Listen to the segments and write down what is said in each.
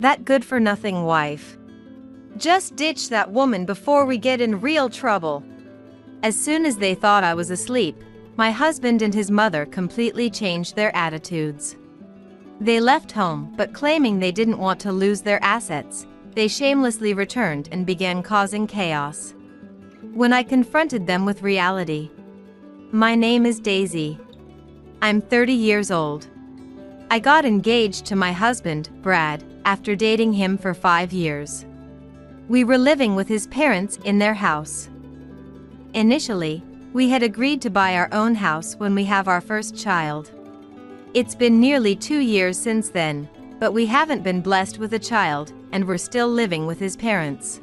That good-for-nothing wife. Just ditch that woman before we get in real trouble. As soon as they thought I was asleep, my husband and his mother completely changed their attitudes. They left home, but claiming they didn't want to lose their assets, they shamelessly returned and began causing chaos. When I confronted them with reality. My name is Daisy. I'm 30 years old. I got engaged to my husband, Brad, after dating him for 5 years. We were living with his parents in their house. Initially, we had agreed to buy our own house when we have our first child. It's been nearly 2 years since then, but we haven't been blessed with a child, and we're still living with his parents.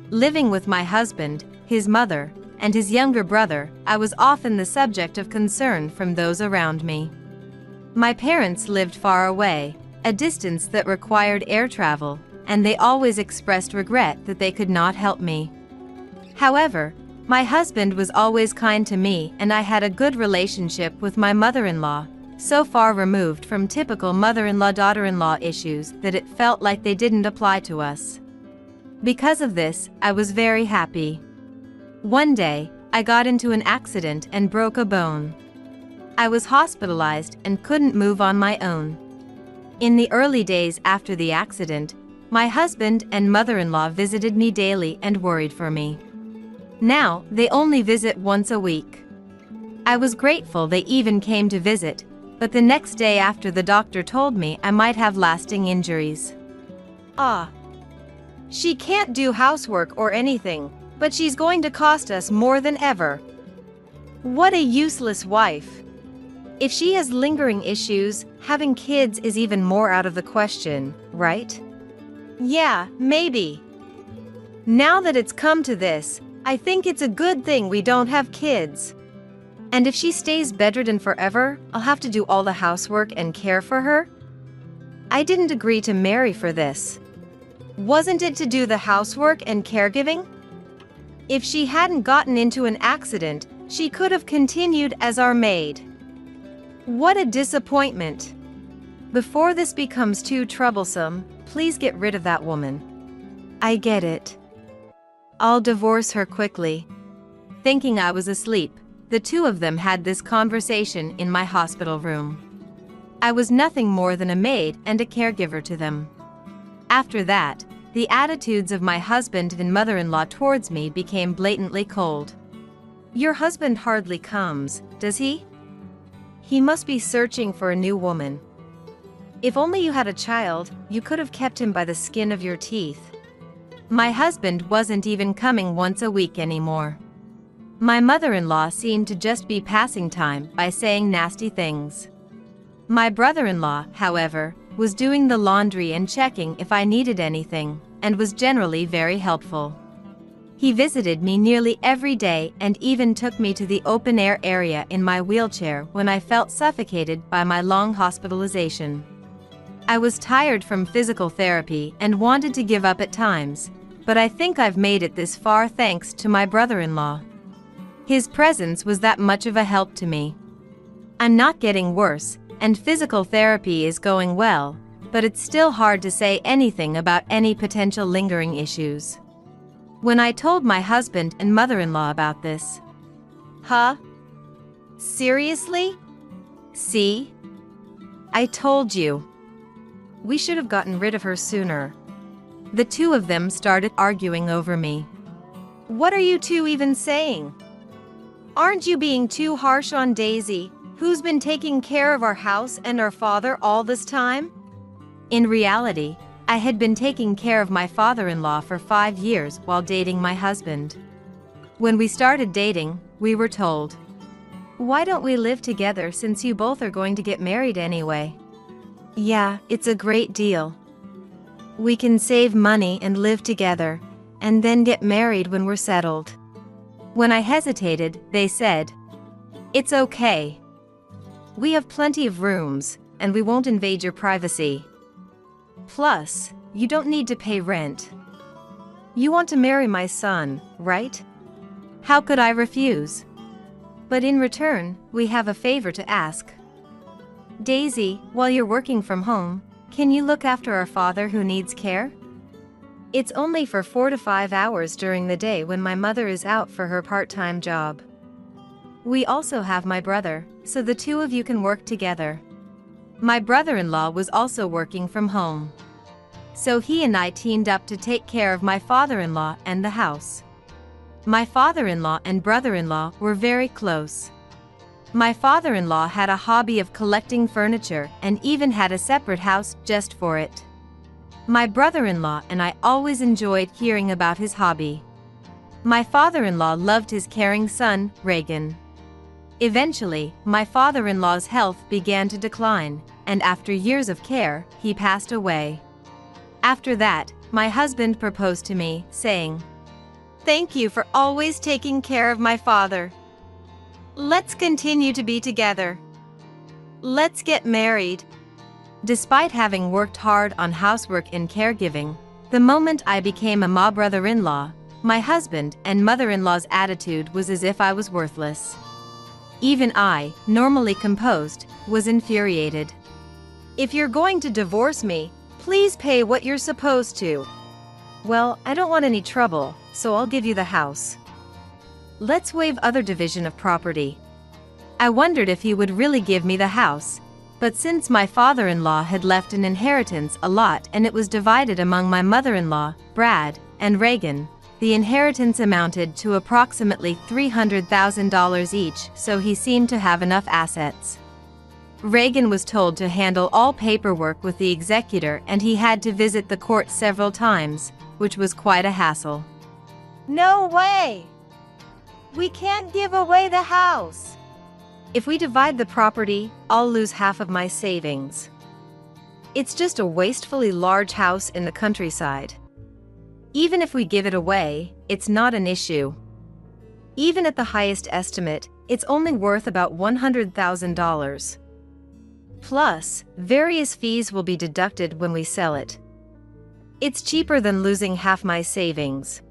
Living with my husband, his mother, and his younger brother, I was often the subject of concern from those around me. My parents lived far away, a distance that required air travel, and they always expressed regret that they could not help me. However, my husband was always kind to me, and I had a good relationship with my mother-in-law, so far removed from typical mother-in-law-daughter-in-law issues that it felt like they didn't apply to us. Because of this, I was very happy. One day, I got into an accident and broke a bone. I was hospitalized and couldn't move on my own. In the early days after the accident, my husband and mother-in-law visited me daily and worried for me. Now, they only visit once a week. I was grateful they even came to visit, but the next day after the doctor told me I might have lasting injuries. She can't do housework or anything, but she's going to cost us more than ever. What a useless wife. If she has lingering issues, having kids is even more out of the question, right? Yeah, maybe. Now that it's come to this, I think it's a good thing we don't have kids. And if she stays bedridden forever, I'll have to do all the housework and care for her? I didn't agree to marry for this. Wasn't it to do the housework and caregiving? If she hadn't gotten into an accident, she could have continued as our maid. What a disappointment. Before this becomes too troublesome, please get rid of that woman. I get it. I'll divorce her quickly. Thinking I was asleep, the two of them had this conversation in my hospital room. I was nothing more than a maid and a caregiver to them. After that, the attitudes of my husband and mother-in-law towards me became blatantly cold. Your husband hardly comes, does he? He must be searching for a new woman. If only you had a child, you could have kept him by the skin of your teeth. My husband wasn't even coming once a week anymore. My mother-in-law seemed to just be passing time by saying nasty things. My brother-in-law, however, was doing the laundry and checking if I needed anything, and was generally very helpful. He visited me nearly every day and even took me to the open-air area in my wheelchair when I felt suffocated by my long hospitalization. I was tired from physical therapy and wanted to give up at times, but I think I've made it this far thanks to my brother-in-law. His presence was that much of a help to me. I'm not getting worse, and physical therapy is going well, but it's still hard to say anything about any potential lingering issues. When I told my husband and mother-in-law about this. Huh? Seriously? See? I told you. We should have gotten rid of her sooner. The two of them started arguing over me. What are you two even saying? Aren't you being too harsh on Daisy, who's been taking care of our house and our father all this time? In reality, I had been taking care of my father-in-law for 5 years while dating my husband. When we started dating, we were told, "Why don't we live together since you both are going to get married anyway?" Yeah, it's a great deal. We can save money and live together, and then get married when we're settled. When I hesitated, they said, "It's okay. We have plenty of rooms, and we won't invade your privacy. Plus, you don't need to pay rent. You want to marry my son, right? How could I refuse? But in return, we have a favor to ask. Daisy, while you're working from home, Can you look after our father who needs care? It's only for 4 to 5 hours during the day when my mother is out for her part-time job. We also have my brother, so the two of you can work together. My brother-in-law was also working from home. So he and I teamed up to take care of my father-in-law and the house. My father-in-law and brother-in-law were very close. My father-in-law had a hobby of collecting furniture and even had a separate house just for it. My brother-in-law and I always enjoyed hearing about his hobby. My father-in-law loved his caring son, Reagan. Eventually, my father-in-law's health began to decline, and after years of care, he passed away. After that, my husband proposed to me, saying, "Thank you for always taking care of my father. Let's continue to be together. Let's get married." Despite having worked hard on housework and caregiving, the moment I became a ma brother-in-law, my husband and mother-in-law's attitude was as if I was worthless. Even I, normally composed, was infuriated. "If you're going to divorce me, please pay what you're supposed to." "Well, I don't want any trouble, so I'll give you the house. Let's waive other division of property." I wondered if he would really give me the house, but since my father-in-law had left an inheritance a lot and it was divided among my mother-in-law, Brad, and Reagan, the inheritance amounted to approximately $300,000 each, so he seemed to have enough assets. Reagan was told to handle all paperwork with the executor and he had to visit the court several times, which was quite a hassle. "No way! We can't give away the house. If we divide the property, I'll lose half of my savings. It's just a wastefully large house in the countryside. Even if we give it away, it's not an issue. Even at the highest estimate, it's only worth about $100,000. Plus, various fees will be deducted when we sell it. It's cheaper than losing half my savings."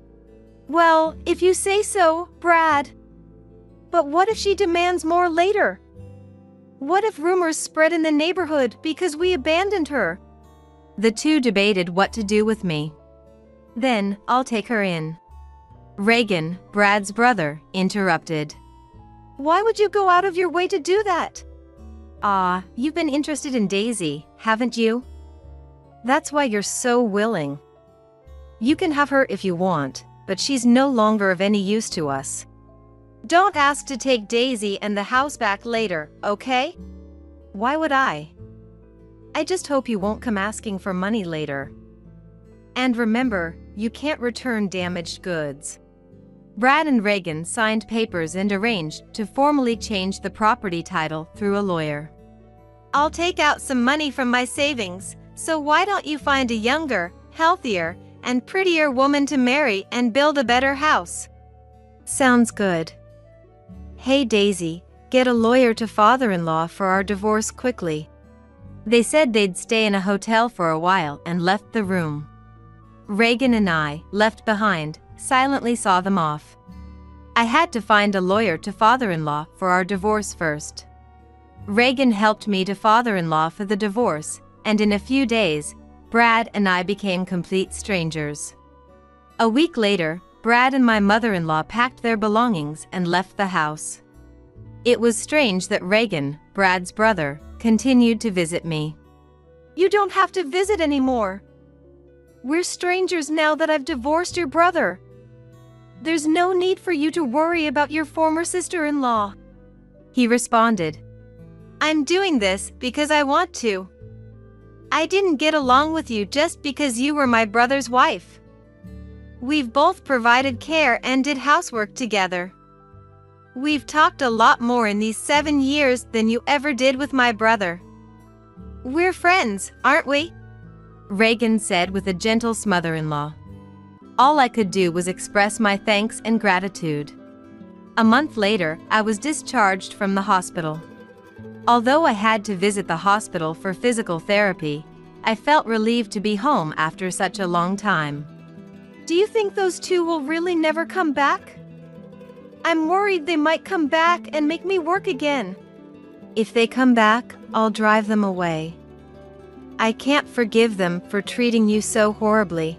"Well, if you say so, Brad. But what if she demands more later? What if rumors spread in the neighborhood because we abandoned her?" The two debated what to do with me. "Then, I'll take her in." Reagan, Brad's brother, interrupted. "Why would you go out of your way to do that?" You've been interested in Daisy, haven't you? That's why you're so willing. You can have her if you want, but she's no longer of any use to us. Don't ask to take Daisy and the house back later, okay? Why would I? I just hope you won't come asking for money later. And remember, you can't return damaged goods. Brad and Reagan signed papers and arranged to formally change the property title through a lawyer. "I'll take out some money from my savings, so why don't you find a younger, healthier, and prettier woman to marry and build a better house?" "Sounds good. Hey Daisy, get a lawyer to father-in-law for our divorce quickly." They said they'd stay in a hotel for a while and left the room. Reagan and I, left behind, silently saw them off. I had to find a lawyer to father-in-law for our divorce first. Reagan helped me to father-in-law for the divorce, and in a few days, Brad and I became complete strangers. A week later, Brad and my mother-in-law packed their belongings and left the house. It was strange that Reagan, Brad's brother, continued to visit me. "You don't have to visit anymore. We're strangers now that I've divorced your brother. There's no need for you to worry about your former sister-in-law," he responded. "I'm doing this because I want to. I didn't get along with you just because you were my brother's wife. We've both provided care and did housework together. We've talked a lot more in these 7 years than you ever did with my brother. We're friends, aren't we?" Reagan said with a gentle smother-in-law. All I could do was express my thanks and gratitude. A month later, I was discharged from the hospital. Although I had to visit the hospital for physical therapy, I felt relieved to be home after such a long time. "Do you think those two will really never come back? I'm worried they might come back and make me work again." "If they come back, I'll drive them away." I can't forgive them for treating you so horribly.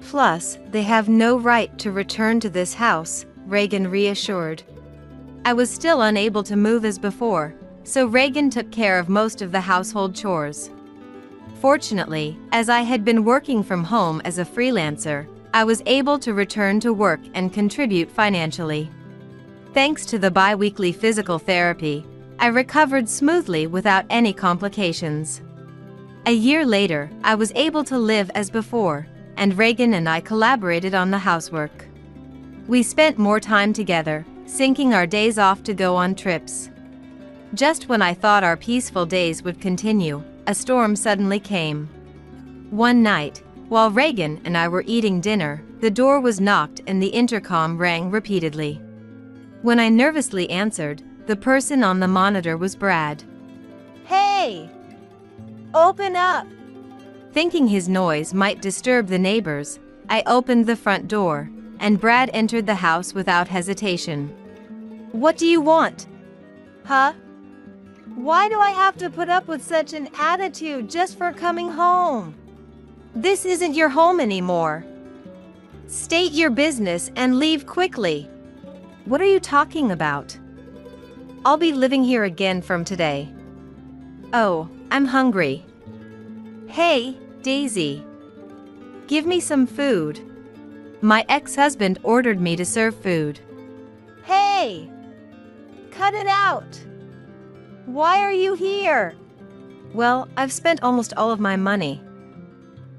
Plus, they have no right to return to this house, Reagan reassured. I was still unable to move as before, so Reagan took care of most of the household chores. Fortunately, as I had been working from home as a freelancer, I was able to return to work and contribute financially. Thanks to the bi-weekly physical therapy, I recovered smoothly without any complications. A year later, I was able to live as before, and Reagan and I collaborated on the housework. We spent more time together, syncing our days off to go on trips. Just when I thought our peaceful days would continue, a storm suddenly came. One night, while Reagan and I were eating dinner, the door was knocked and the intercom rang repeatedly. When I nervously answered, the person on the monitor was Brad. "Hey! Open up!" Thinking his noise might disturb the neighbors, I opened the front door, and Brad entered the house without hesitation. "What do you want?" "Huh? Why do I have to put up with such an attitude just for coming home? This isn't your home anymore. State your business and leave quickly." "What are you talking about? I'll be living here again from today." "Oh, I'm hungry." "Hey, Daisy. Give me some food." My ex-husband ordered me to serve food. "Hey! Cut it out! Why are you here?" "Well, I've spent almost all of my money.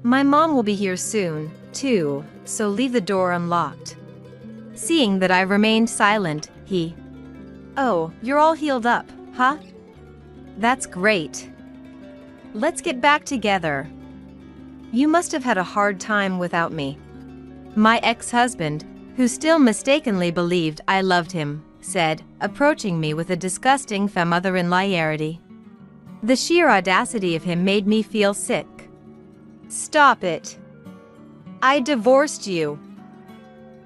My mom will be here soon, too, so leave the door unlocked." Seeing that I remained silent, he, "Oh, you're all healed up, huh? That's great. Let's get back together. You must have had a hard time without me." My ex-husband, who still mistakenly believed I loved him, said, approaching me with a disgusting familiarity. The sheer audacity of him made me feel sick. "Stop it. I divorced you.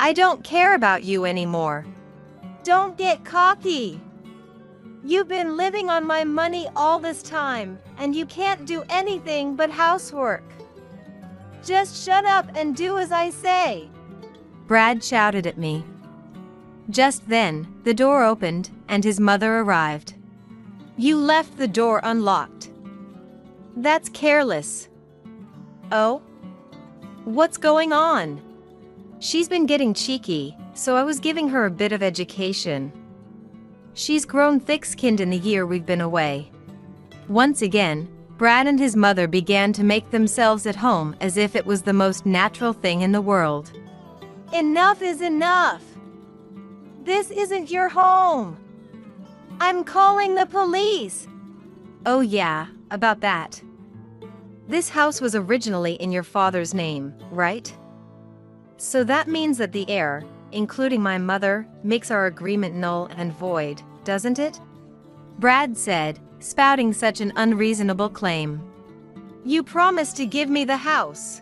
I don't care about you anymore. Don't get cocky. You've been living on my money all this time, and you can't do anything but housework. Just shut up and do as I say," Brad shouted at me. Just then, the door opened, and his mother arrived. "You left the door unlocked. That's careless." "Oh? What's going on?" "She's been getting cheeky, so I was giving her a bit of education. She's grown thick-skinned in the year we've been away." Once again, Brad and his mother began to make themselves at home as if it was the most natural thing in the world. "Enough is enough. This isn't your home. I'm calling the police." "Oh yeah, about that. This house was originally in your father's name, right? So that means that the heir, including my mother, makes our agreement null and void, doesn't it?" Brad said, spouting such an unreasonable claim. "You promised to give me the house.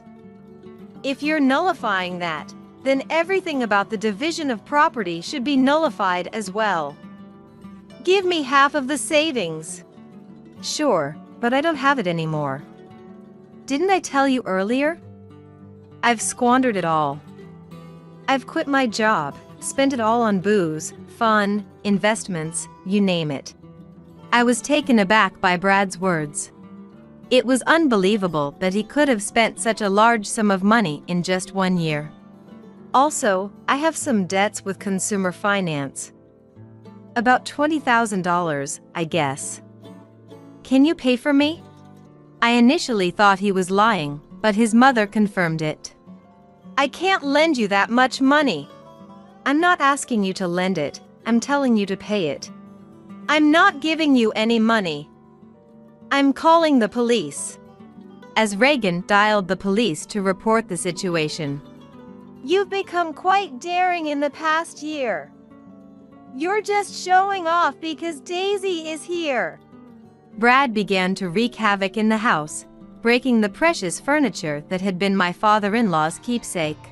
If you're nullifying that, then everything about the division of property should be nullified as well. Give me half of the savings." "Sure, but I don't have it anymore. Didn't I tell you earlier? I've squandered it all. I've quit my job, spent it all on booze, fun, investments, you name it." I was taken aback by Brad's words. It was unbelievable that he could have spent such a large sum of money in just 1 year. "Also, I have some debts with consumer finance. About $20,000, I guess. Can you pay for me?" I initially thought he was lying, but his mother confirmed it. "I can't lend you that much money." "I'm not asking you to lend it, I'm telling you to pay it." "I'm not giving you any money. I'm calling the police." As Reagan dialed the police to report the situation. "You've become quite daring in the past year. You're just showing off because Daisy is here." Brad began to wreak havoc in the house, breaking the precious furniture that had been my father-in-law's keepsake.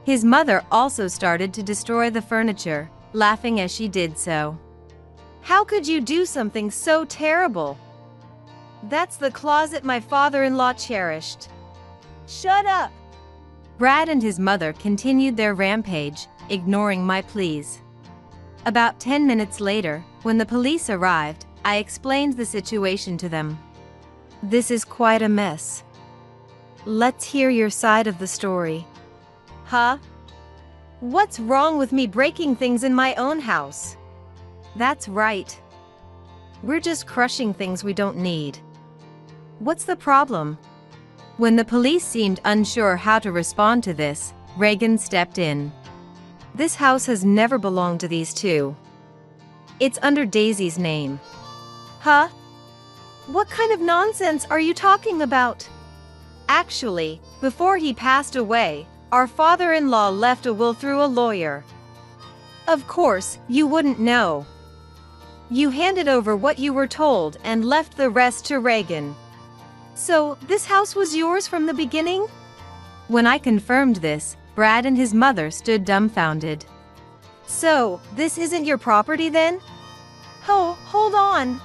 His mother also started to destroy the furniture, laughing as she did so. "How could you do something so terrible? That's the closet my father-in-law cherished. Shut up! Brad and his mother continued their rampage, ignoring my pleas. About 10 minutes later, when the police arrived, I explained the situation to them. This is quite a mess. Let's hear your side of the story. Huh? What's wrong with me breaking things in my own house? That's right. We're just crushing things we don't need. What's the problem? When the police seemed unsure how to respond to this, Reagan stepped in. This house has never belonged to these two. It's under Daisy's name. Huh? What kind of nonsense are you talking about? Actually, before he passed away, our father-in-law left a will through a lawyer. Of course, you wouldn't know. You handed over what you were told and left the rest to Reagan. So, this house was yours from the beginning? When I confirmed this, Brad and his mother stood dumbfounded. So, this isn't your property then? Oh, hold on.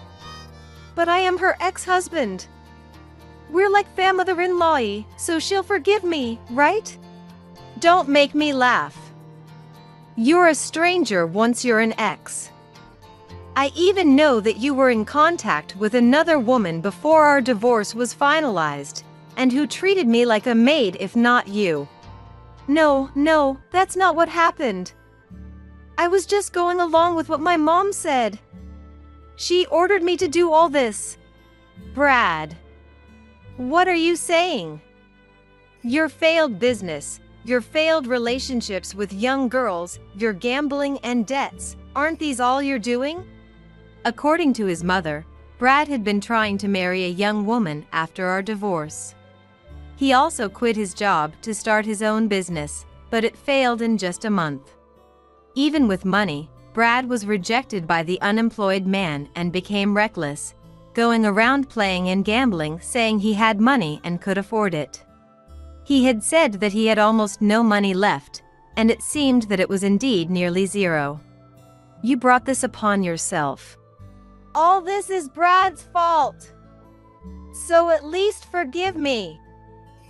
But I am her ex-husband. We're like famother-in-law, so she'll forgive me, right? Don't make me laugh. You're a stranger once you're an ex. I even know that you were in contact with another woman before our divorce was finalized, and who treated me like a maid if not you. No, that's not what happened. I was just going along with what my mom said. She ordered me to do all this. Brad, what are you saying? Your failed business, your failed relationships with young girls, your gambling and debts, aren't these all you're doing? According to his mother, Brad had been trying to marry a young woman after our divorce. He also quit his job to start his own business, but it failed in just a month. Even with money, Brad was rejected by the unemployed man and became reckless, going around playing and gambling, saying he had money and could afford it. He had said that he had almost no money left, and it seemed that it was indeed nearly zero. You brought this upon yourself. All this is Brad's fault. So at least forgive me.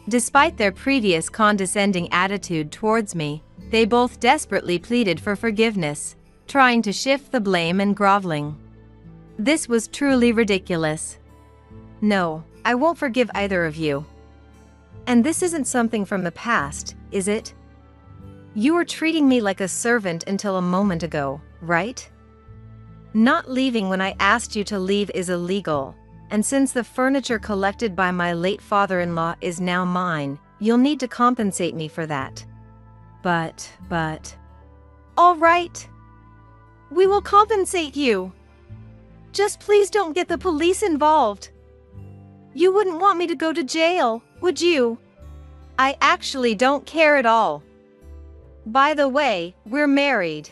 Despite their previous condescending attitude towards me, they both desperately pleaded for forgiveness, trying to shift the blame and groveling. This was truly ridiculous. No, I won't forgive either of you. And this isn't something from the past, is it? You were treating me like a servant until a moment ago, right? Not leaving when I asked you to leave is illegal, and since the furniture collected by my late father-in-law is now mine, you'll need to compensate me for that. But... All right. We will compensate you. Just please don't get the police involved. You wouldn't want me to go to jail, would you? I actually don't care at all. By the way, we're married.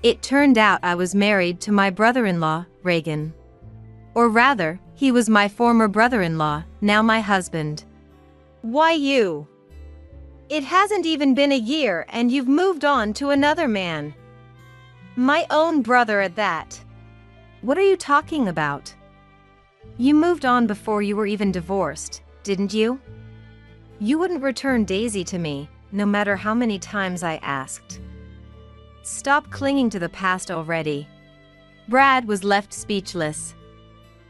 It turned out I was married to my brother-in-law, Reagan. Or rather, he was my former brother-in-law, now my husband. Why you? It hasn't even been a year and you've moved on to another man. My own brother at that. What are you talking about? You moved on before you were even divorced, didn't you? You wouldn't return Daisy to me, no matter how many times I asked. Stop clinging to the past already. Brad was left speechless.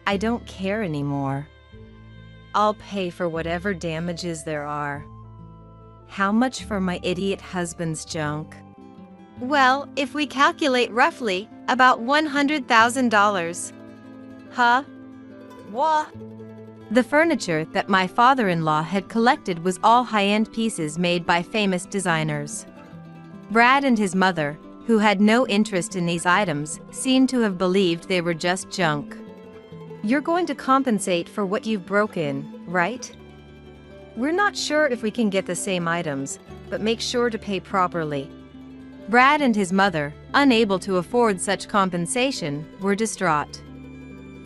I don't care anymore. I'll pay for whatever damages there are. How much for my idiot husband's junk? Well, if we calculate roughly, about $100,000. Huh? What? The furniture that my father-in-law had collected was all high-end pieces made by famous designers. Brad and his mother, who had no interest in these items, seemed to have believed they were just junk. You're going to compensate for what you've broken, right? We're not sure if we can get the same items, but make sure to pay properly. Brad and his mother, unable to afford such compensation, were distraught.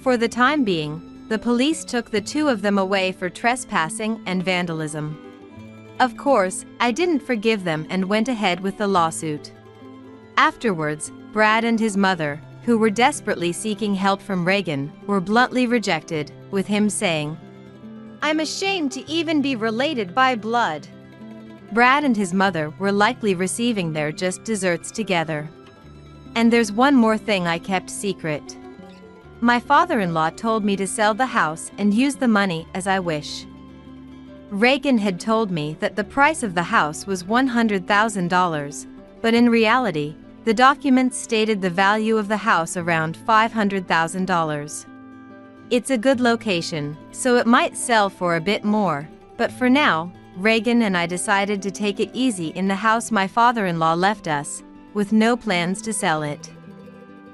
For the time being, the police took the two of them away for trespassing and vandalism. Of course, I didn't forgive them and went ahead with the lawsuit. Afterwards, Brad and his mother, who were desperately seeking help from Reagan, were bluntly rejected, with him saying, "I'm ashamed to even be related by blood." Brad and his mother were likely receiving their just desserts together. And there's one more thing I kept secret. My father-in-law told me to sell the house and use the money as I wish. Reagan had told me that the price of the house was $100,000, but in reality, the documents stated the value of the house around $500,000. It's a good location, so it might sell for a bit more, but for now, Reagan and I decided to take it easy in the house my father-in-law left us, with no plans to sell it.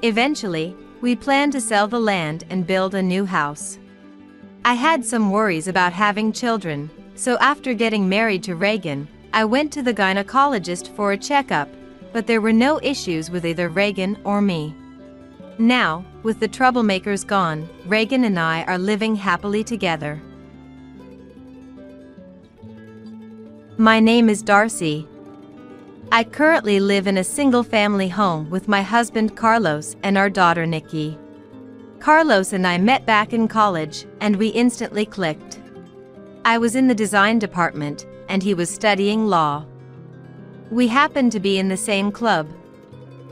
Eventually, we planned to sell the land and build a new house. I had some worries about having children, so after getting married to Reagan, I went to the gynecologist for a checkup, but there were no issues with either Reagan or me. Now, with the troublemakers gone, Reagan and I are living happily together. My name is Darcy. I currently live in a single-family home with my husband Carlos and our daughter Nikki. Carlos and I met back in college, and we instantly clicked. I was in the design department, and he was studying law. We happened to be in the same club.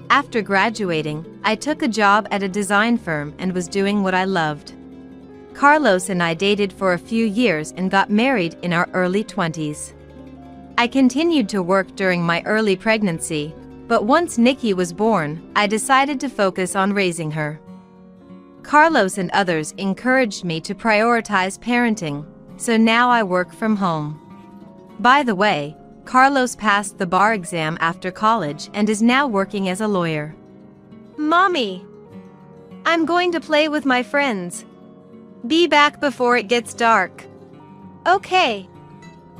After graduating, I took a job at a design firm and was doing what I loved. Carlos and I dated for a few years and got married in our early 20s. I continued to work during my early pregnancy, but once Nikki was born, I decided to focus on raising her. Carlos and others encouraged me to prioritize parenting, so now I work from home. By the way, Carlos passed the bar exam after college and is now working as a lawyer. Mommy! I'm going to play with my friends. Be back before it gets dark. Okay.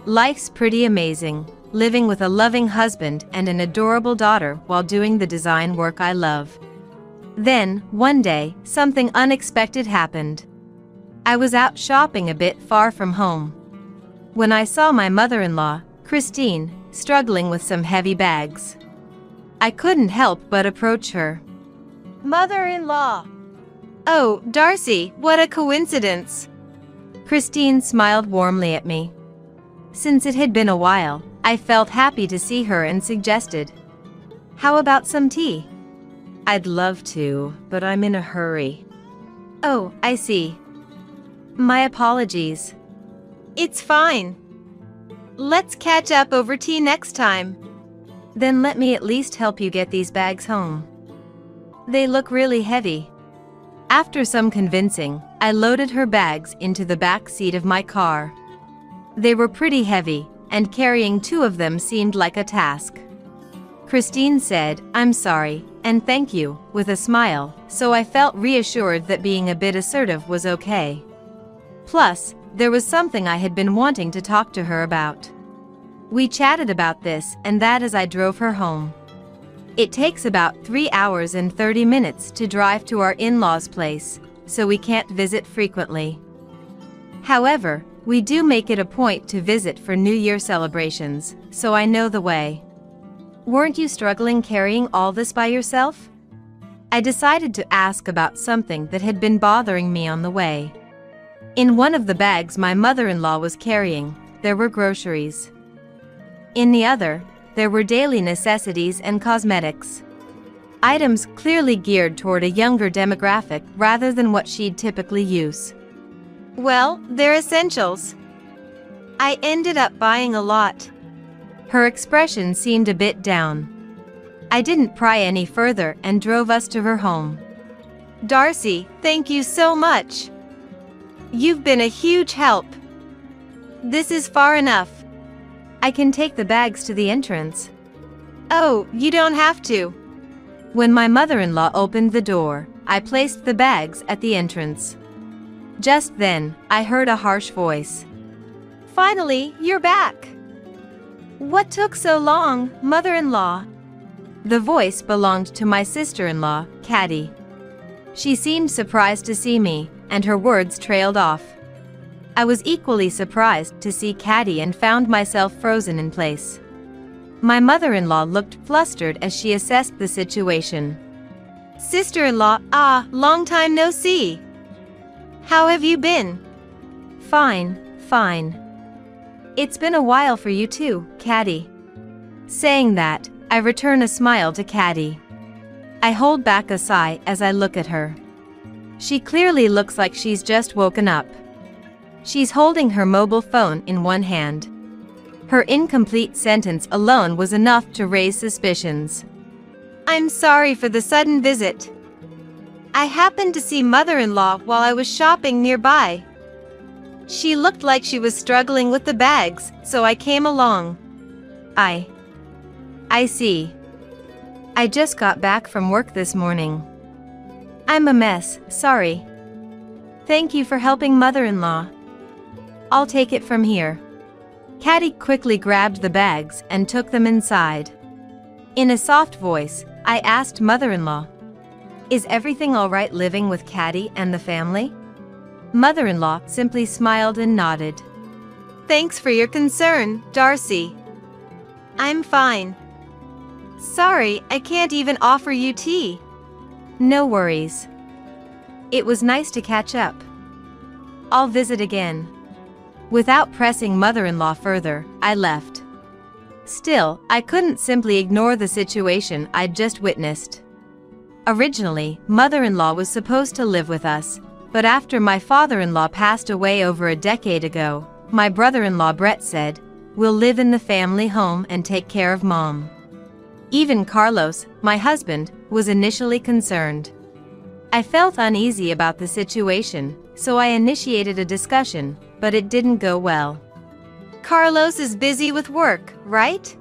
Life's pretty amazing, living with a loving husband and an adorable daughter while doing the design work I love. Then, one day, something unexpected happened. I was out shopping a bit far from home when I saw my mother-in-law, Christine, struggling with some heavy bags. I couldn't help but approach her. Mother-in-law! Oh, Darcy, what a coincidence! Christine smiled warmly at me. Since it had been a while, I felt happy to see her and suggested, "How about some tea?" "I'd love to, but I'm in a hurry." "Oh, I see. My apologies." "It's fine. Let's catch up over tea next time." "Then let me at least help you get these bags home. They look really heavy." After some convincing, I loaded her bags into the back seat of my car. They were pretty heavy, and carrying two of them seemed like a task. Christine said, "I'm sorry, and thank you," with a smile, so I felt reassured that being a bit assertive was okay. Plus, there was something I had been wanting to talk to her about. We chatted about this and that as I drove her home. It takes about 3 hours and 30 minutes to drive to our in-laws' place, so we can't visit frequently. However, we do make it a point to visit for New Year celebrations, so I know the way. Weren't you struggling carrying all this by yourself? I decided to ask about something that had been bothering me on the way. In one of the bags my mother-in-law was carrying, there were groceries. In the other, there were daily necessities and cosmetics. Items clearly geared toward a younger demographic rather than what she'd typically use. "Well, they're essentials. I ended up buying a lot." Her expression seemed a bit down. I didn't pry any further and drove us to her home. "Darcy, thank you so much. You've been a huge help. This is far enough. I can take the bags to the entrance." "Oh, you don't have to." When my mother-in-law opened the door, I placed the bags at the entrance. Just then, I heard a harsh voice. "Finally, you're back. What took so long, mother-in-law?" The voice belonged to my sister-in-law, Caddy. She seemed surprised to see me, and her words trailed off. I was equally surprised to see Caddy and found myself frozen in place. My mother-in-law looked flustered as she assessed the situation. "Sister-in-law, long time no see. How have you been? Fine, fine. It's been a while for you too, Caddy. Saying that, I return a smile to Caddy. I hold back a sigh as I look at her. She clearly looks like she's just woken up. She's holding her mobile phone in one hand. Her incomplete sentence alone was enough to raise suspicions. I'm sorry for the sudden visit. I happened to see mother-in-law while I was shopping nearby. She looked like she was struggling with the bags, so I came along. I see. I just got back from work this morning. I'm a mess, sorry. Thank you for helping mother-in-law. I'll take it from here. Caddy quickly grabbed the bags and took them inside. In a soft voice, I asked mother-in-law, "Is everything all right living with Caddy and the family?" Mother-in-law simply smiled and nodded. Thanks for your concern, Darcy. I'm fine. Sorry, I can't even offer you tea. No worries. It was nice to catch up. I'll visit again. Without pressing mother-in-law further, I left. Still, I couldn't simply ignore the situation I'd just witnessed. Originally, mother-in-law was supposed to live with us, but after my father-in-law passed away over a decade ago, my brother-in-law Brett said, "We'll live in the family home and take care of Mom." Even Carlos, my husband, was initially concerned. I felt uneasy about the situation, so I initiated a discussion, but it didn't go well. Carlos is busy with work, right?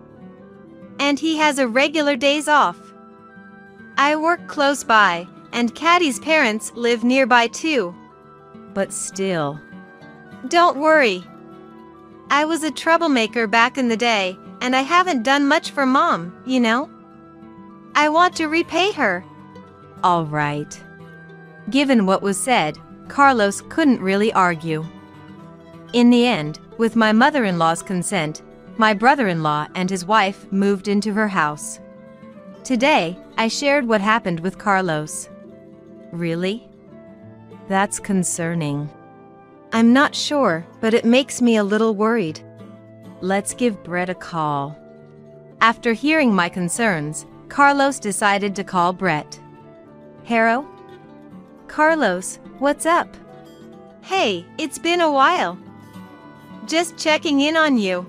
And he has irregular days off. I work close by, and Caddy's parents live nearby too. But still. Don't worry. I was a troublemaker back in the day, and I haven't done much for Mom, you know? I want to repay her. All right. Given what was said, Carlos couldn't really argue. In the end, with my mother-in-law's consent, my brother-in-law and his wife moved into her house. Today, I shared what happened with Carlos. Really? That's concerning. I'm not sure, but it makes me a little worried. Let's give Brett a call. After hearing my concerns, Carlos decided to call Brett. Haro? Carlos, what's up? Hey, it's been a while. Just checking in on you.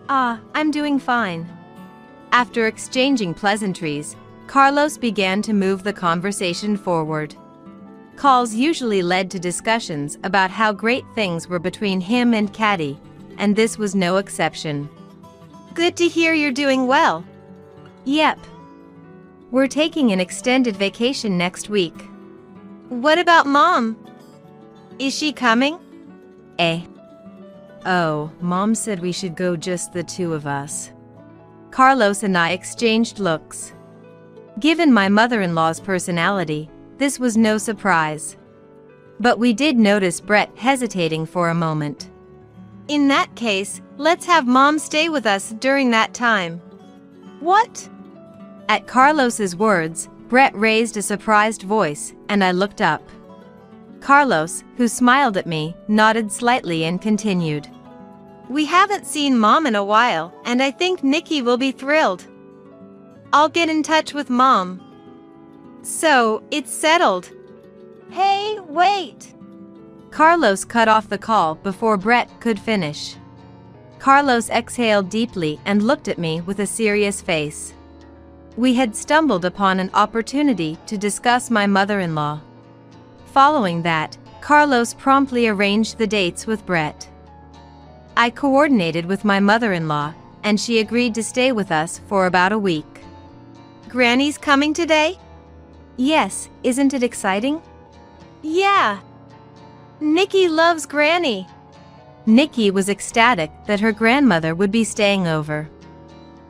I'm doing fine. After exchanging pleasantries, Carlos began to move the conversation forward. Calls usually led to discussions about how great things were between him and Caddy, and this was no exception. Good to hear you're doing well. Yep. We're taking an extended vacation next week. What about Mom? Is she coming? Oh, Mom said we should go just the two of us. Carlos and I exchanged looks. Given my mother-in-law's personality, this was no surprise. But we did notice Brett hesitating for a moment. In that case, let's have Mom stay with us during that time. What? At Carlos's words, Brett raised a surprised voice, and I looked up. Carlos, who smiled at me, nodded slightly and continued. We haven't seen Mom in a while, and I think Nikki will be thrilled. I'll get in touch with Mom. So, it's settled. Hey, wait! Carlos cut off the call before Brett could finish. Carlos exhaled deeply and looked at me with a serious face. We had stumbled upon an opportunity to discuss my mother-in-law. Following that, Carlos promptly arranged the dates with Brett. I coordinated with my mother-in-law, and she agreed to stay with us for about a week. Granny's coming today? Yes, isn't it exciting? Yeah. Nikki loves Granny. Nikki was ecstatic that her grandmother would be staying over.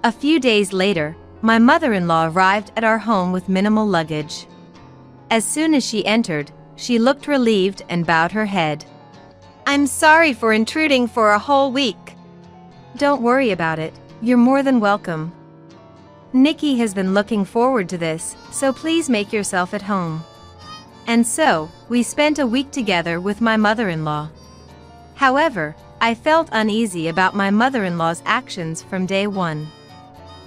A few days later, my mother-in-law arrived at our home with minimal luggage. As soon as she entered, she looked relieved and bowed her head. I'm sorry for intruding for a whole week. Don't worry about it, you're more than welcome. Nikki has been looking forward to this, so please make yourself at home. And so, we spent a week together with my mother-in-law. However, I felt uneasy about my mother-in-law's actions from day one.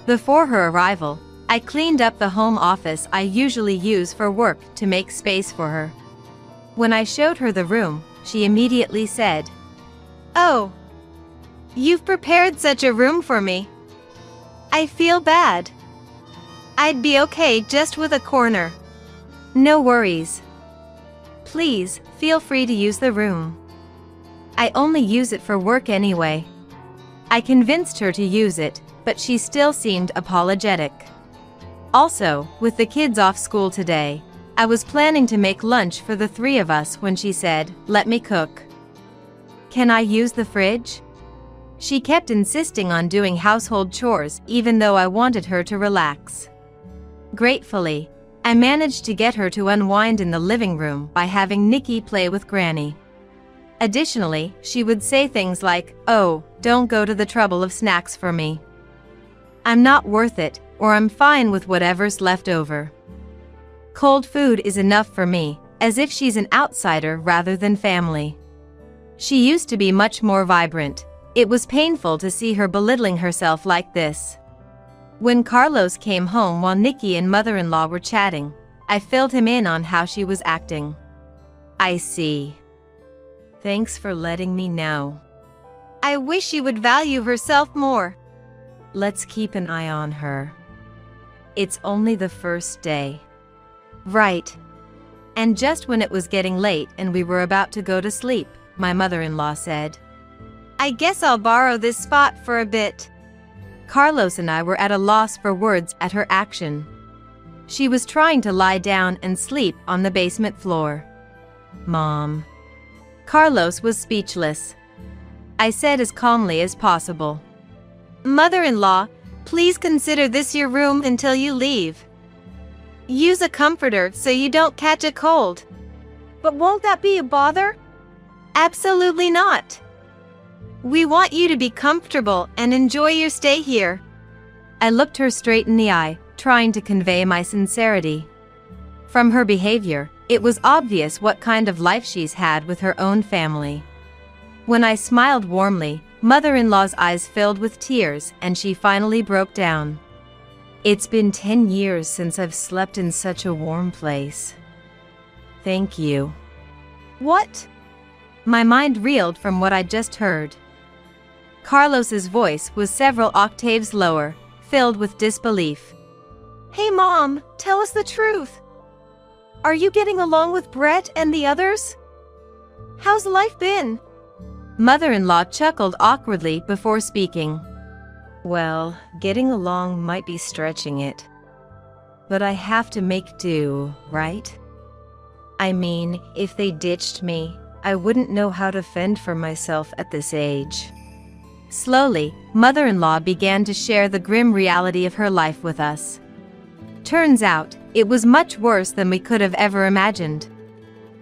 Before her arrival, I cleaned up the home office I usually use for work to make space for her. When I showed her the room, she immediately said, "Oh, you've prepared such a room for me. I feel bad. I'd be okay just with a corner." "No worries. Please, feel free to use the room. I only use it for work anyway." I convinced her to use it, but she still seemed apologetic. Also, with the kids off school today, I was planning to make lunch for the three of us when she said, "Let me cook." "Can I use the fridge?" She kept insisting on doing household chores even though I wanted her to relax. Gratefully, I managed to get her to unwind in the living room by having Nikki play with Granny. Additionally, she would say things like, "Oh, don't go to the trouble of snacks for me. I'm not worth it, or I'm fine with whatever's left over. Cold food is enough for me," as if she's an outsider rather than family. She used to be much more vibrant. It was painful to see her belittling herself like this. When Carlos came home while Nikki and mother-in-law were chatting, I filled him in on how she was acting. "I see. Thanks for letting me know. I wish she would value herself more. Let's keep an eye on her. It's only the first day." "Right." And just when it was getting late and we were about to go to sleep, my mother-in-law said, "I guess I'll borrow this spot for a bit." Carlos and I were at a loss for words at her action. She was trying to lie down and sleep on the basement floor. "Mom." Carlos was speechless. I said as calmly as possible, "Mother-in-law, please consider this your room until you leave. Use a comforter so you don't catch a cold." "But won't that be a bother?" "Absolutely not. We want you to be comfortable and enjoy your stay here." I looked her straight in the eye, trying to convey my sincerity. From her behavior, it was obvious what kind of life she's had with her own family. When I smiled warmly, mother-in-law's eyes filled with tears and she finally broke down. "It's been 10 years since I've slept in such a warm place. Thank you." "What?" My mind reeled from what I'd just heard. Carlos's voice was several octaves lower, filled with disbelief. "Hey Mom, tell us the truth. Are you getting along with Brett and the others? How's life been?" Mother-in-law chuckled awkwardly before speaking. "Well, getting along might be stretching it. But I have to make do, right? I mean, if they ditched me, I wouldn't know how to fend for myself at this age." Slowly, mother-in-law began to share the grim reality of her life with us. Turns out, it was much worse than we could have ever imagined.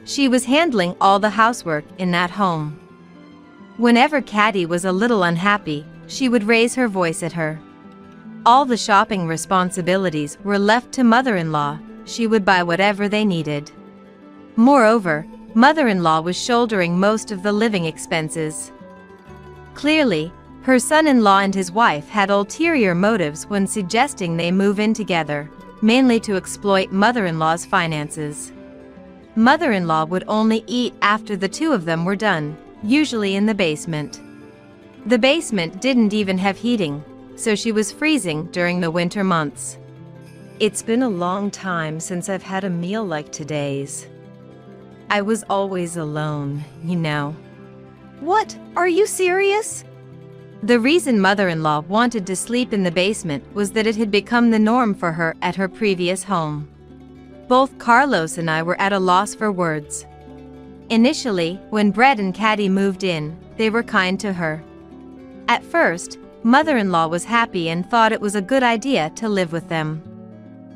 She was handling all the housework in that home. Whenever Caddy was a little unhappy, she would raise her voice at her. All the shopping responsibilities were left to mother-in-law. She would buy whatever they needed. Moreover, mother-in-law was shouldering most of the living expenses. Clearly, her son-in-law and his wife had ulterior motives when suggesting they move in together, mainly to exploit mother-in-law's finances. Mother-in-law would only eat after the two of them were done, usually in the basement. The basement didn't even have heating, so she was freezing during the winter months. "It's been a long time since I've had a meal like today's. I was always alone, you know." "What? Are you serious?" The reason mother-in-law wanted to sleep in the basement was that it had become the norm for her at her previous home. Both Carlos and I were at a loss for words. Initially, when Brett and Caddy moved in, they were kind to her. At first, mother-in-law was happy and thought it was a good idea to live with them.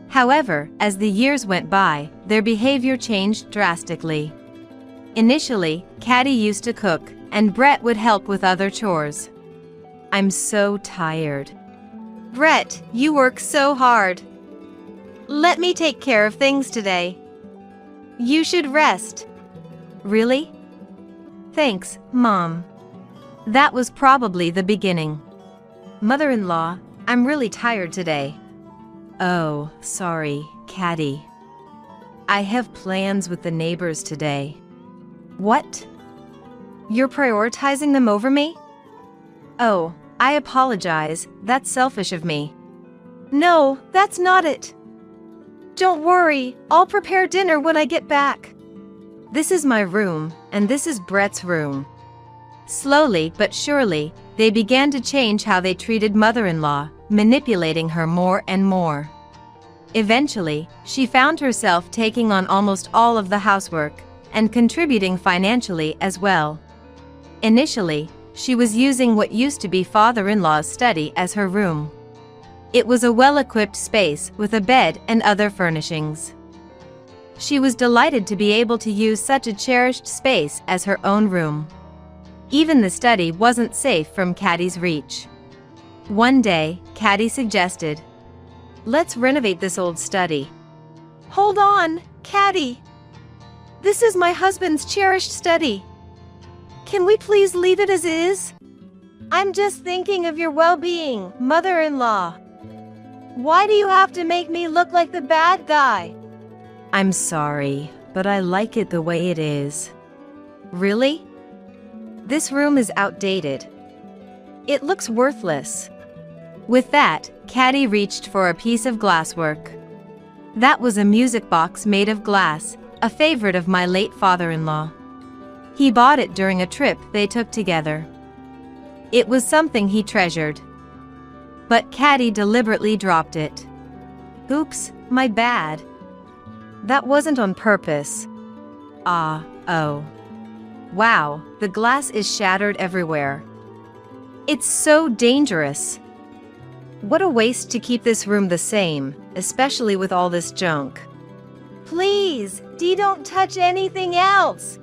However, as the years went by, their behavior changed drastically. Initially, Caddy used to cook, and Brett would help with other chores. "I'm so tired." "Brett, you work so hard. Let me take care of things today." You should rest. Really? Thanks, Mom. That was probably the beginning. Mother-in-law, I'm really tired today. Oh, sorry, Caddy. I have plans with the neighbors today. What? You're prioritizing them over me? Oh, I apologize, that's selfish of me. No, that's not it. Don't worry, I'll prepare dinner when I get back. This is my room, and this is Brett's room. Slowly but surely, they began to change how they treated mother-in-law, manipulating her more and more. Eventually, she found herself taking on almost all of the housework, and contributing financially as well. Initially, she was using what used to be father-in-law's study as her room. It was a well-equipped space with a bed and other furnishings. She was delighted to be able to use such a cherished space as her own room. Even the study wasn't safe from Caddy's reach. One day, Caddy suggested, "Let's renovate this old study." Hold on, Caddy. This is my husband's cherished study. Can we please leave it as is? I'm just thinking of your well-being, mother-in-law. Why do you have to make me look like the bad guy? I'm sorry, but I like it the way it is. Really? This room is outdated. It looks worthless. With that, Caddy reached for a piece of glasswork. That was a music box made of glass, a favorite of my late father-in-law. He bought it during a trip they took together. It was something he treasured. But Caddy deliberately dropped it. Oops, my bad. That wasn't on purpose. Oh. Wow, the glass is shattered everywhere. It's so dangerous. What a waste to keep this room the same, especially with all this junk. Please, Dee, don't touch anything else.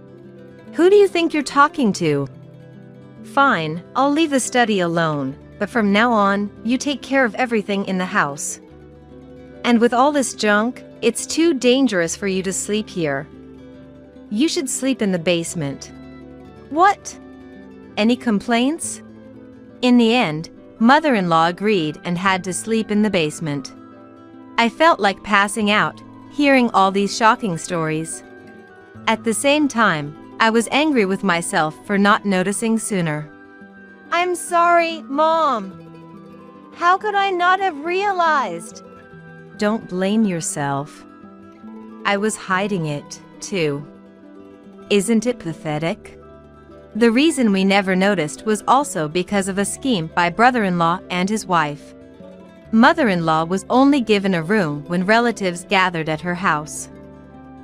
Who do you think you're talking to? Fine, I'll leave the study alone, but from now on, you take care of everything in the house. And with all this junk, it's too dangerous for you to sleep here. You should sleep in the basement. What? Any complaints? In the end, mother-in-law agreed and had to sleep in the basement. I felt like passing out, hearing all these shocking stories. At the same time, I was angry with myself for not noticing sooner. I'm sorry, Mom. How could I not have realized? Don't blame yourself. I was hiding it, too. Isn't it pathetic? The reason we never noticed was also because of a scheme by brother-in-law and his wife. Mother-in-law was only given a room when relatives gathered at her house.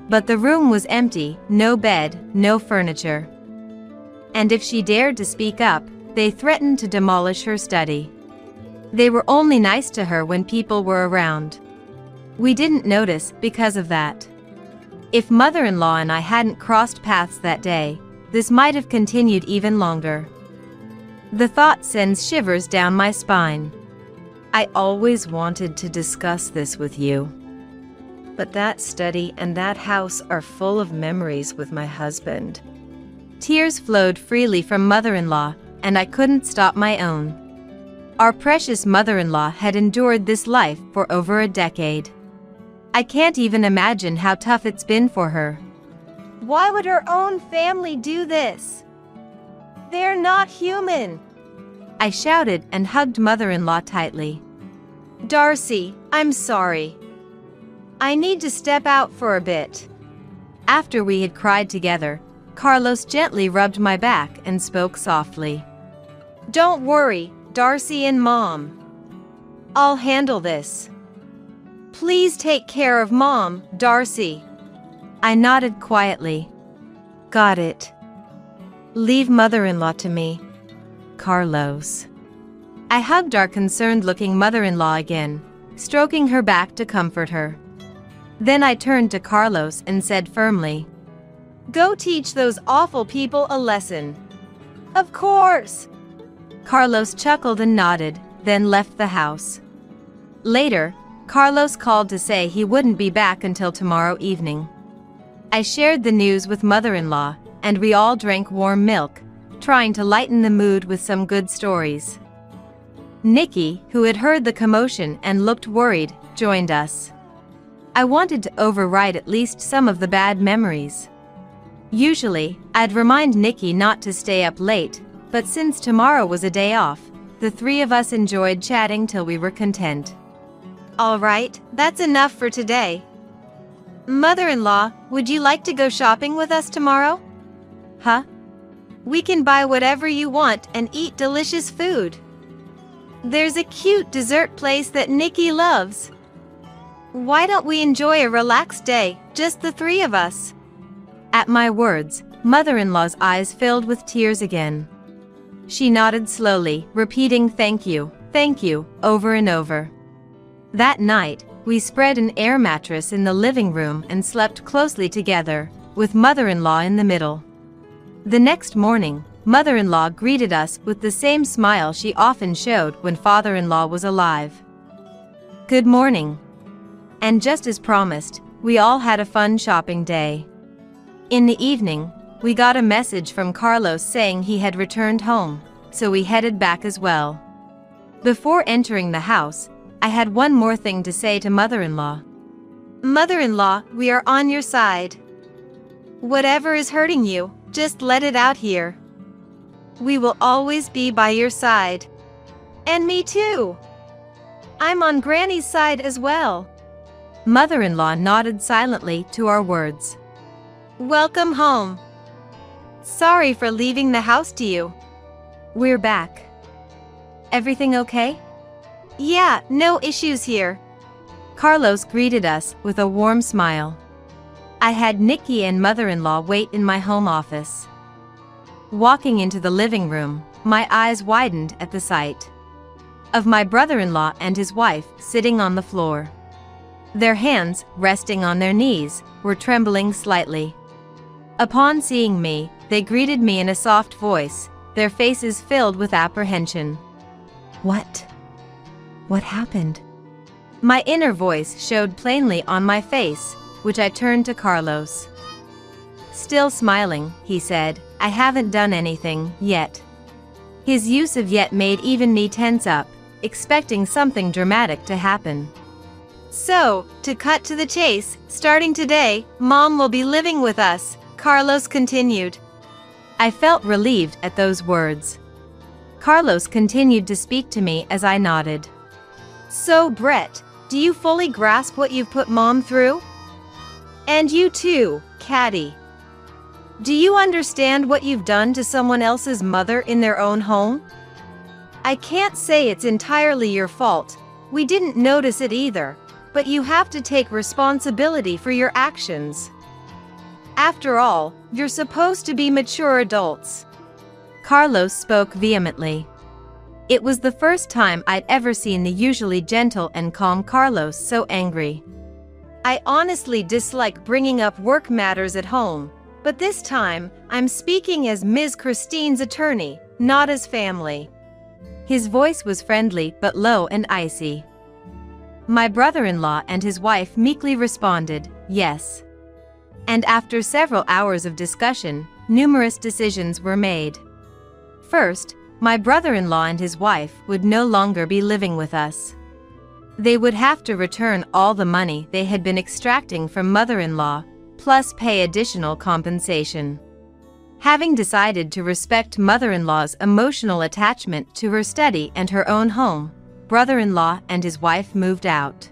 But the room was empty, no bed, no furniture. And if she dared to speak up, they threatened to demolish her study. They were only nice to her when people were around. We didn't notice because of that. If mother-in-law and I hadn't crossed paths that day, this might have continued even longer. The thought sends shivers down my spine. I always wanted to discuss this with you. But that study and that house are full of memories with my husband. Tears flowed freely from mother-in-law, and I couldn't stop my own. Our precious mother-in-law had endured this life for over a decade. I can't even imagine how tough it's been for her. Why would her own family do this? They're not human. I shouted and hugged mother-in-law tightly. Darcy, I'm sorry. I need to step out for a bit. After we had cried together, Carlos gently rubbed my back and spoke softly. Don't worry, Darcy and Mom. I'll handle this. Please take care of Mom, Darcy. I nodded quietly. Got it. Leave mother-in-law to me. Carlos. I hugged our concerned-looking mother-in-law again, stroking her back to comfort her. Then I turned to Carlos and said firmly, Go teach those awful people a lesson. Of course. Carlos chuckled and nodded, then left the house. Later, Carlos called to say he wouldn't be back until tomorrow evening. I shared the news with mother-in-law, and we all drank warm milk, trying to lighten the mood with some good stories. Nikki, who had heard the commotion and looked worried, joined us. I wanted to override at least some of the bad memories. Usually, I'd remind Nikki not to stay up late, but since tomorrow was a day off, the three of us enjoyed chatting till we were content. All right, that's enough for today. Mother-in-law, would you like to go shopping with us tomorrow? Huh? We can buy whatever you want and eat delicious food. There's a cute dessert place that Nikki loves. Why don't we enjoy a relaxed day, just the three of us? At my words, mother-in-law's eyes filled with tears again. She nodded slowly, repeating thank you, over and over. That night, we spread an air mattress in the living room and slept closely together, with mother-in-law in the middle. The next morning, mother-in-law greeted us with the same smile she often showed when father-in-law was alive. Good morning. And just as promised, we all had a fun shopping day. In the evening, we got a message from Carlos saying he had returned home, so we headed back as well. Before entering the house, I had one more thing to say to mother-in-law. Mother-in-law, we are on your side. Whatever is hurting you, just let it out here. We will always be by your side. And me too. I'm on Granny's side as well. Mother-in-law nodded silently to our words. Welcome home. Sorry for leaving the house to you. We're back. Everything okay? Yeah, no issues here. Carlos greeted us with a warm smile. I had Nikki and mother-in-law wait in my home office. Walking into the living room, my eyes widened at the sight of my brother-in-law and his wife sitting on the floor. Their hands, resting on their knees, were trembling slightly. Upon seeing me, they greeted me in a soft voice, their faces filled with apprehension. What happened? My inner voice showed plainly on my face, which I turned to Carlos. Still smiling, he said, I haven't done anything, yet. His use of yet made even me tense up, expecting something dramatic to happen. So, to cut to the chase, starting today, Mom will be living with us, Carlos continued. I felt relieved at those words. Carlos continued to speak to me as I nodded. So Brett, do you fully grasp what you've put Mom through? And you too, Caddy. Do you understand what you've done to someone else's mother in their own home? I can't say it's entirely your fault, we didn't notice it either, but you have to take responsibility for your actions. After all, you're supposed to be mature adults. Carlos spoke vehemently. It was the first time I'd ever seen the usually gentle and calm Carlos so angry. I honestly dislike bringing up work matters at home, but this time, I'm speaking as Ms. Christine's attorney, not as family. His voice was friendly but low and icy. My brother-in-law and his wife meekly responded, yes. And after several hours of discussion, numerous decisions were made. First, my brother-in-law and his wife would no longer be living with us. They would have to return all the money they had been extracting from mother-in-law, plus pay additional compensation. Having decided to respect mother-in-law's emotional attachment to her study and her own home, brother-in-law and his wife moved out.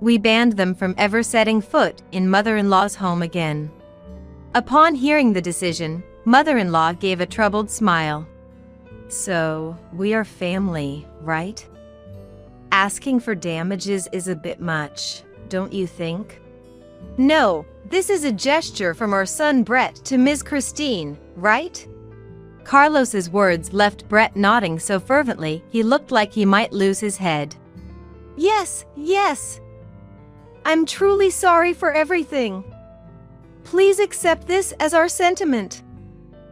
We banned them from ever setting foot in mother-in-law's home again. Upon hearing the decision, mother-in-law gave a troubled smile. So, we are family, right? Asking for damages is a bit much, don't you think? No, this is a gesture from our son Brett to Ms. Christine, right? Carlos's words left Brett nodding so fervently he looked like he might lose his head. Yes, yes. I'm truly sorry for everything. Please accept this as our sentiment.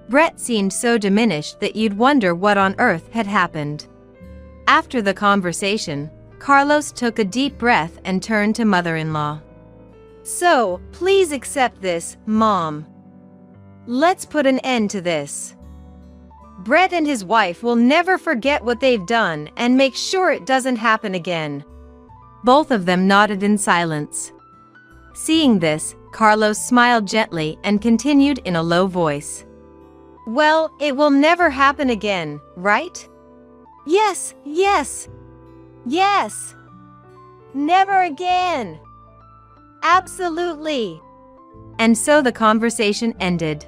Brett seemed so diminished that you'd wonder what on earth had happened. After the conversation, Carlos took a deep breath and turned to mother-in-law. So, please accept this, Mom. Let's put an end to this. Brett and his wife will never forget what they've done and make sure it doesn't happen again." Both of them nodded in silence. Seeing this, Carlos smiled gently and continued in a low voice. "Well, it will never happen again, right?" "Yes, yes, yes. Never again. Absolutely." And so the conversation ended.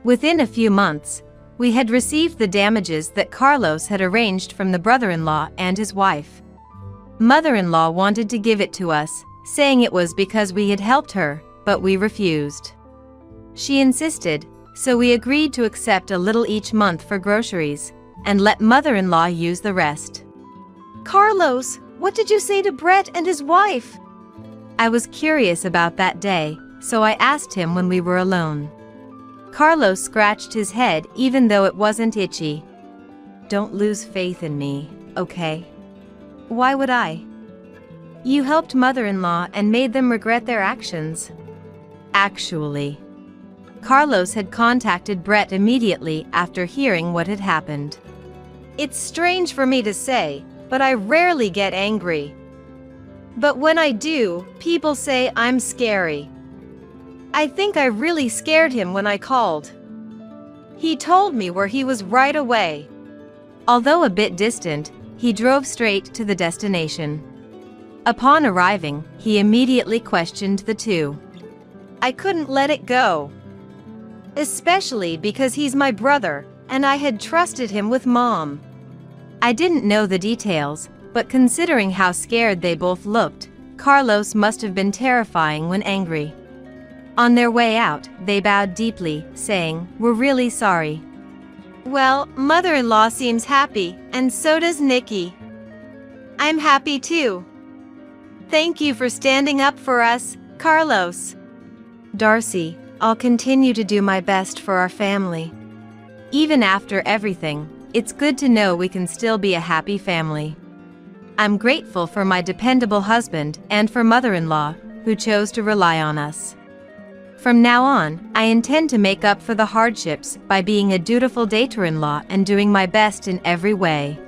Within a few months, we had received the damages that Carlos had arranged from the brother-in-law and his wife. Mother-in-law wanted to give it to us, saying it was because we had helped her, but we refused. She insisted, so we agreed to accept a little each month for groceries, and let mother-in-law use the rest. "Carlos, what did you say to Brett and his wife?" I was curious about that day, so I asked him when we were alone. Carlos scratched his head even though it wasn't itchy. "Don't lose faith in me, okay?" "Why would I?" "You helped mother-in-law and made them regret their actions." Actually, Carlos had contacted Brett immediately after hearing what had happened. "It's strange for me to say, but I rarely get angry. But when I do, people say I'm scary. I think I really scared him when I called. He told me where he was right away." Although a bit distant, he drove straight to the destination. Upon arriving, he immediately questioned the two. "I couldn't let it go. Especially because he's my brother, and I had trusted him with Mom." I didn't know the details, but considering how scared they both looked, Carlos must have been terrifying when angry. On their way out, they bowed deeply, saying, "We're really sorry." "Well, mother-in-law seems happy, and so does Nikki. I'm happy too. Thank you for standing up for us, Carlos." "Darcy, I'll continue to do my best for our family. Even after everything, it's good to know we can still be a happy family. I'm grateful for my dependable husband and for mother-in-law, who chose to rely on us. From now on, I intend to make up for the hardships by being a dutiful daughter-in-law and doing my best in every way."